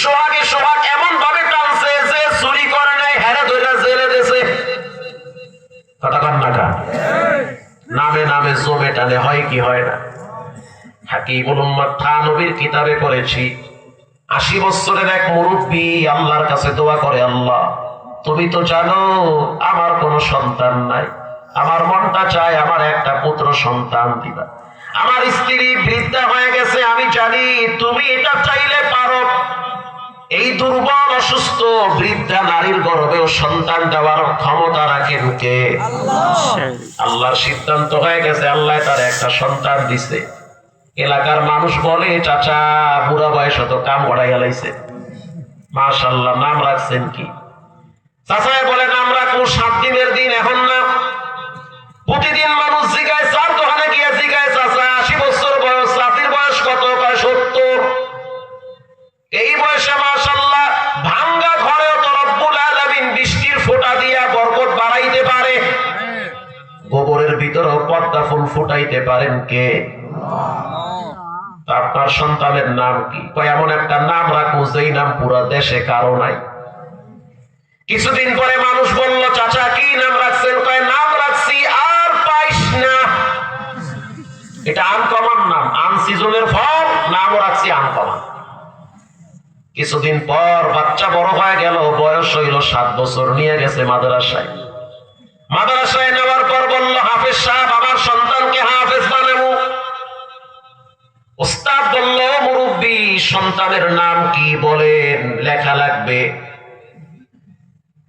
সোহাগ এমন ভাবে টানছে যে চুরি করে নাই হেরে ধরে জেলে দিয়েছে। কথা কন না কা? নামে নামে জমে টানে, হয় কি হয় না? হাকিমুল উম্মাত থানবীর কিতাবে পড়েছি, 80 বছরের এক মুরব্বী আল্লাহর কাছে দোয়া করে, আল্লাহ তুমি তো জানো আমার কোনো সন্তান নাই, আমার মনটা চায় আমার একটা পুত্র সন্তান দিবা। আমার স্ত্রী বৃদ্ধা হয়ে গেছে, আমি জানি তুমি এটা চাইলে পারো। এই দুর্বল অসুস্থ বৃদ্ধা নারীর গর্ভেও সন্তান দেওয়ার ক্ষমতা রাখেন কে? আল্লাহর সিদ্ধান্ত হয়ে গেছে, আল্লাহ তার একটা সন্তান দিছে। এলাকার মানুষ বলে, চাচা বুড়া বয়স তো কাম গড়াই গেলাইছে, মাশাআল্লাহ নাম রাখছেন কি? চাচাই বলে নাম রাখবো 7 দিনের দিন, এখন না। প্রতিদিন মানুষ জিগায়, চার দোকানে গিয়ে জিগায়, চাচা 80 বছর বয়স, চাচির বয়স কত? কয় 70। এই বয়সে মাশাআল্লাহ ভাঙ্গা ঘরেও তো রব্বুল আলামিন বৃষ্টির ফোঁটা দিয়া বরকত বাড়াইতে পারে। গোবরের ভিতরেও পদ্মা ফুল ফুটাইতে পারেন কে? আপনার সন্তানের নাম কি? কয় এমন একটা নাম রাখবো যেই নাম পুরো দেশে কারো নাই। কিছুদিন পরে মানুষ বলল, চাচা কি নাম রাখছেন? কয় নাম রাখছি আর পাইস না। এটা আনকমন নাম, আনসিজনের ফল, নামও রাখছি আনকমন। কিছুদিন পর বাচ্চা বড় হয়ে গেল, বয়স হইল 7 বছর, নিয়ে গেছে মাদ্রাসায়। মাদ্রাসায় নেওয়ার পর বলল, হাফেজ সাহেব আমার সন্তানকে হাফেজ বানাবো। ওস্তাদ বলল, মুরব্বী সন্তানের নাম কি বলেন, লেখা লাগবে।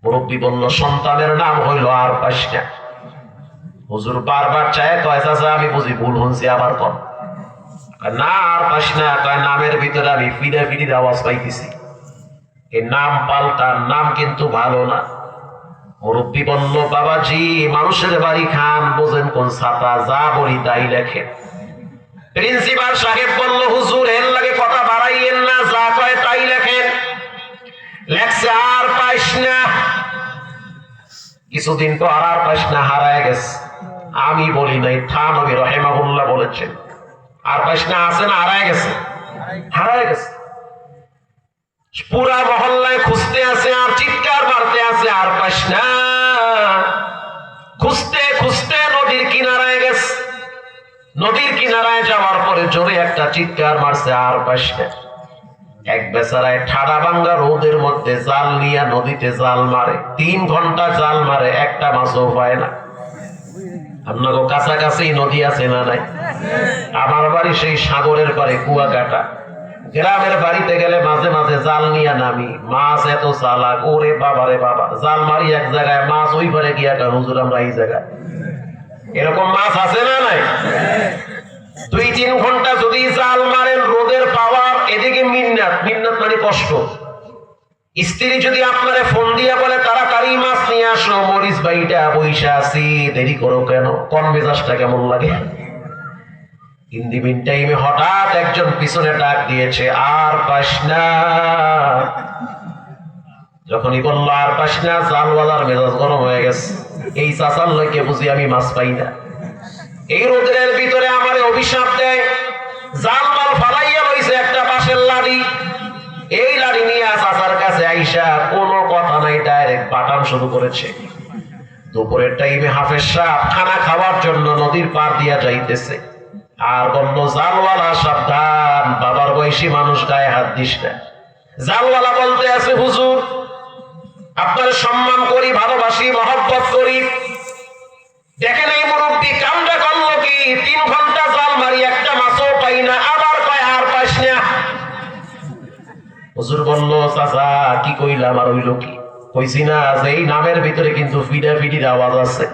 মুরব্বী বলল, সন্তানের নাম হইল আর পাইস না। হুজুর বারবার চায়, কয় চাচা আমি বুঝি ভুল শুনছি, আবার কম। না আর পাইস না, কয় নামের ভিতরে আমি ফিরে ফিরে আওয়াজ পাইতেছি, এই নাম পাল্টা, নাম কিন্তু ভালো না। মুরব্বী বলল, বাবাজি মানুষের বাড়ি খান, বোঝেন কোন ছাতা, যা বলি তাই লেখেন। প্রিন্সিপাল সাহেব বলল, হুজুর এর লাগে কথা বাড়াইয়েন না, যা কয় তাই লেখেন। লেখছে আর পাইস না। কিছুদিন তো আর পাইস না হারায় গেছে। আমি বলি নাই, থানবী রাহিমাহুল্লাহ বলেছেন, আর পাইস না আছে না হারায় গেছে? হারায় গেছে। পুরা মহল্লায় খুঁজতে আছে আর চিৎকার মারতে আছে, আর পাইস না। খুঁজতে খুঁজতে নদীর কিনারায় গেছে। নদীর কিনারায় যাওয়ার পরে জোরে একটা চিৎকার মারছে, আর পাইস না। এক বেচারায় ঠাডা ভাঙ্গা রোদের মধ্যে জাল নিয়ে নদীতে জাল মারে, 3 ঘন্টা জাল মারে, একটা মাছও পায় না। আপনাকে কাছাকাছি নদী আছে না নাই? আমার বাড়ি সেই সাগরের পারে কুয়াকাটা। গ্রামের বাড়িতে গেলে মাঝে মাঝে জাল নিয়ে নামি, মাছ এত চালাক, ওরে বাবা রে বাবা, জাল মারি এক জায়গায়, মাছ ওই পারে গিয়া হুজুর আমরা এই জায়গায়। এরকম মাছ আছে না নাই? 2-3 ঘন্টা যদি জাল মারেন, রোদের পাওয়ার, এদিকে মিন্নাত, মিন্নাত মানে কষ্ট। স্ত্রী যদি আপনারে ফোন দিয়া বলে তাড়াতাড়ি মাছ নিয়ে আসো, মরিচ বাইটা বইসা আছি, দেরি করো কেন, কোন মেজাজটা কেমন লাগে? ইন দি মিন টাইমে হঠাৎ একজন পিছনে ডাক দিয়েছে, আর পাস না। যখনই বললো আর পাস না, জালওয়ালার মেজাজ গরম হয়ে গেছে, এই চাচার লইকে বুঝি আমি মাছ পাই না। এই রোদের ভিতরে আমার অভিশাপ দেয়, জাল মাল ফালাইয়া লইছে একটা বাঁশের লাড়ি। এই লাড়ি নিয়ে চাচার কাছে আইসা কোনো কথা নাই, ডাইরেক্ট বাটান শুরু করেছে। দুপুরের টাইমে হাফেজ সাহেব খানা খাওয়ার জন্য নদীর পার দিয়া যাইতেছে, আর বলল, জালওয়ালা সাবধান, বাবার বয়সী মানুষ গায়ে হাত দিস না। জালওয়ালা বলতে আছে, হুজুর আপনার সম্মান করি, ভালোবাসি, মহব্বত করি। দেখেন এই মুরব্বী কামটা করলো কি, 3 ঘন্টা জাল মারি, একটা মাছও পাই না, আবার কয় আর পাইস না। হুজুর বলল, চাচা কি কইলাম আর হইল কি? কইছি না যে এই নামের ভিতরে কিন্তু ফিডা ফিডির আওয়াজ আছে।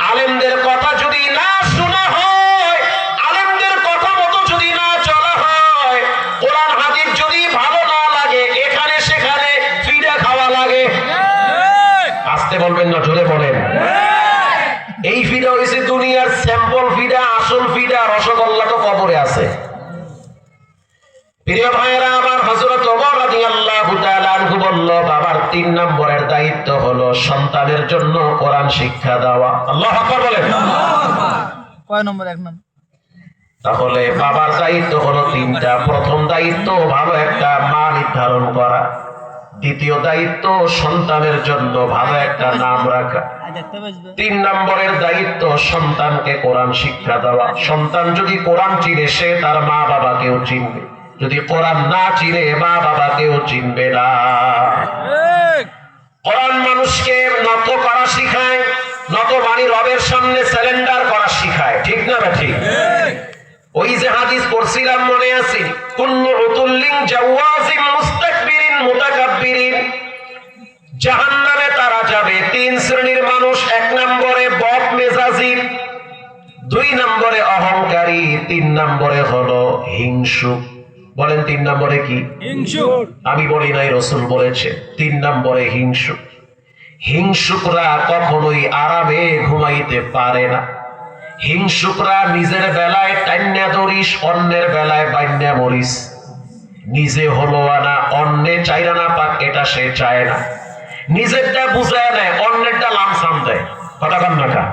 আলেমদের কথা যদি না শোনা হয়, আলেমদের কথা মতো যদি না চলা হয়, কোরআন হাদিস যদি ভালো না লাগে, এখানে সেখানে ফিডা খাওয়া লাগে। আসতে বলবেন না, জোরে বলেন। এই ফিডা হয়েছে দুনিয়ার স্যাম্পল ফিডা, আসল ফিডা রসগোল্লা তো কবরে আছে। প্রিয় ভাইয়েরা আমার, হযরত ওমর রাদিয়াল্লাহু তাআলা আনহু বলল, বাবার 3 নম্বরের দায়িত্ব হলো সন্তানের জন্য কোরআন শিক্ষা দেওয়া। আল্লাহু আকবার বলেন। কয় নম্বর? 1 নম্বর। তাহলে বাবার দায়িত্ব হলো তিনটা। প্রথম দায়িত্ব ভালো একটা মা নির্ধারণ করা, দ্বিতীয় দায়িত্ব সন্তানের জন্য ভালো একটা নাম রাখা, 3 নম্বরের দায়িত্ব সন্তানকে কোরআন শিক্ষা দেওয়া। সন্তান যদি কোরআন চিনে সে তার মা বাবাকেও চিনবে, যদি কোরআন না চিনে মা বাবাকেও চিনবে না। কোরআন মানুষকে নত করা শিখায়, নত বাণী রবের সামনে স্যালেন্ডার করা শিখায়, ঠিক না ঠিক? ওই যে হাদিস পড়ছিলাম মনে আছে, কুল্লু উতুল্লিন জাওয়াজিম মুস্তাকবিরিন মুতাকাব্বিরিন, জাহান্নামে তারা যাবে 3 শ্রেণীর মানুষ। 1 নম্বরে বদ মেজাজি, 2 নম্বরে অহংকারী, 3 নম্বরে হলো হিংসুক। বলেন 3 নম্বরে কি? হিংসুক। আমি বলি নাই, রাসূল বলেছে 3 নম্বরে হিংসুক। হিংসুকরা কখনোই আরামে ঘুমাইতে পারে না। হিংসুকরা নিজের বেলায় টাইন্যা ধরিস, অন্যের বেলায় বাইন্যা মরিস। নিজে হলো আনা, অন্যে চাইরা না পাক এটা সে চায় না। নিজেরটা বুঝায় নেয়, অন্যেরটা লামসাম দেয়। কথা কন না কা?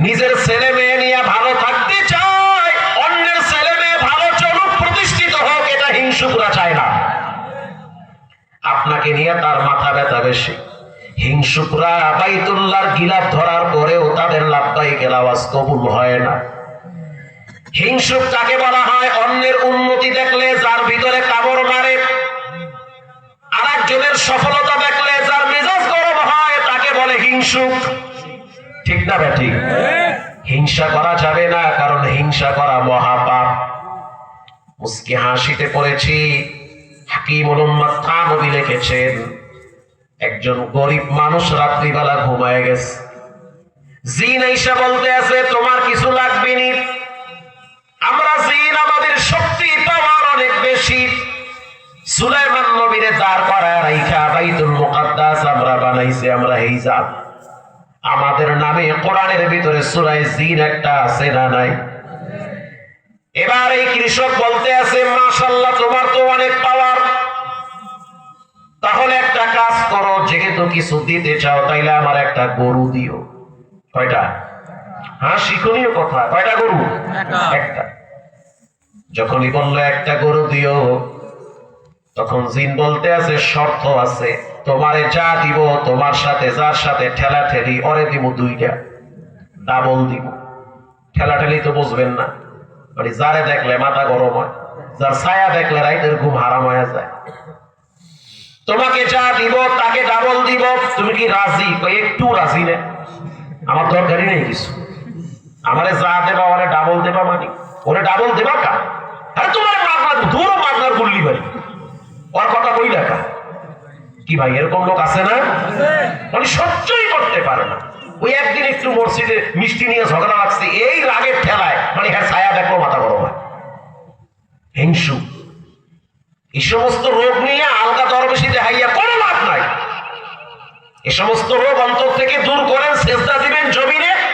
নিজের ছেলে মেয়ে নিয়ে ভালো থাকতে চায়, অন্যের ছেলে মেয়ে ভালো চলুক, প্রতিষ্ঠিত হোক, এটা হিংসুকরা চায় না। আপনাকে নিয়ে তার মাথা ব্যথা বেশি। হিংসুকরা বাইতুল্লাহর গিলাফ ধরার পরেও তাদের লাব্বাইকের আওয়াজ কবুল হয় না। হিংসুক কাকে বলা হয়? অন্যের উন্নতি দেখলে যার ভিতরে কামড় মারে, আরেকজনের সফলতা দেখলে যার মেজাজ গরম হয়, তাকে বলে হিংসুক, ঠিক না ঠিক? হিংসা করা যাবে না, কারণ হিংসা করা মহাপাপ। মুস্কি হাসিতে পড়েছি, হাকিমুল উম্মাত থানভী লিখেছেন, একজন গরিব মানুষ রাত্রিবেলা ঘুমায় গেছে, জিন আইসা বলতে আছে তোমার কিছু লাগবে নি। আমরা জিন, আমাদের শক্তি পাওয়ার অনেক বেশি। সুলাইমান নবীরে দাঁড় করায় রাইখা বাইতুল মুকাদ্দাস আমরা বানাইছি, আমরা এই জাত। আমাদের নামে কোরআনের ভিতরে সূরা জিন একটা আছে না নাই? এবার এই কৃষক বলতে আছে মাশাআল্লাহ তোমার তো অনেক পাওয়ার, তাহলে একটা কাজ করো, যেহেতু কিছু দিতে চাও তাইলে আমার একটা গরু দিও। কয়টা? হ্যাঁ, শিক্ষণীয় কথা। কয়টা গরু? একটা। যখনই বললো একটা গরু দিও, তখন জিন বলতে আছে শর্ত আছে, তোমারে যা দিব তোমার সাথে যার সাথে ঠেলা ঠেলি ওরে দিব 2টা, ডাবল দিব। ঠেলা ঠেলি তো বুঝবেন না, মানে যারে দেখলে মাথা গরম হয়, যার ছায়া দেখলে রাইতের ঘুম হারাম হয়ে যায়। তোমাকে যা দিব তাকে ডাবল দিব, তুমি কি রাজি? একটু রাজি না, আমার দরকারই নেই কিছু, আমারে যা দেবা ওরে ডাবল দেবা, মানে ওরে ডাবল দেবা কা? আরে তোমার মাগনা দূর মাগনার গুল্লি বাড়ি, ওর কথা কই লেখা কি ভাই? এরকম লোক আছে না, মানে সহ্যই করতে পারে না। ওই একদিন একটু মসজিদে মিষ্টি নিয়ে ঝগড়া লাগছে, এই রাগের ঠেলায় মানে হ্যাঁ ছায়া দেখলো মাথা গরম হয়। হিংসু। এই সমস্ত রোগ নিয়ে আলগা দরবেশি দেখাইয়া কোনো লাভ নাই। এই সমস্ত রোগ অন্তর থেকে দূর করেন, সেজদা দিবেন জমিনে,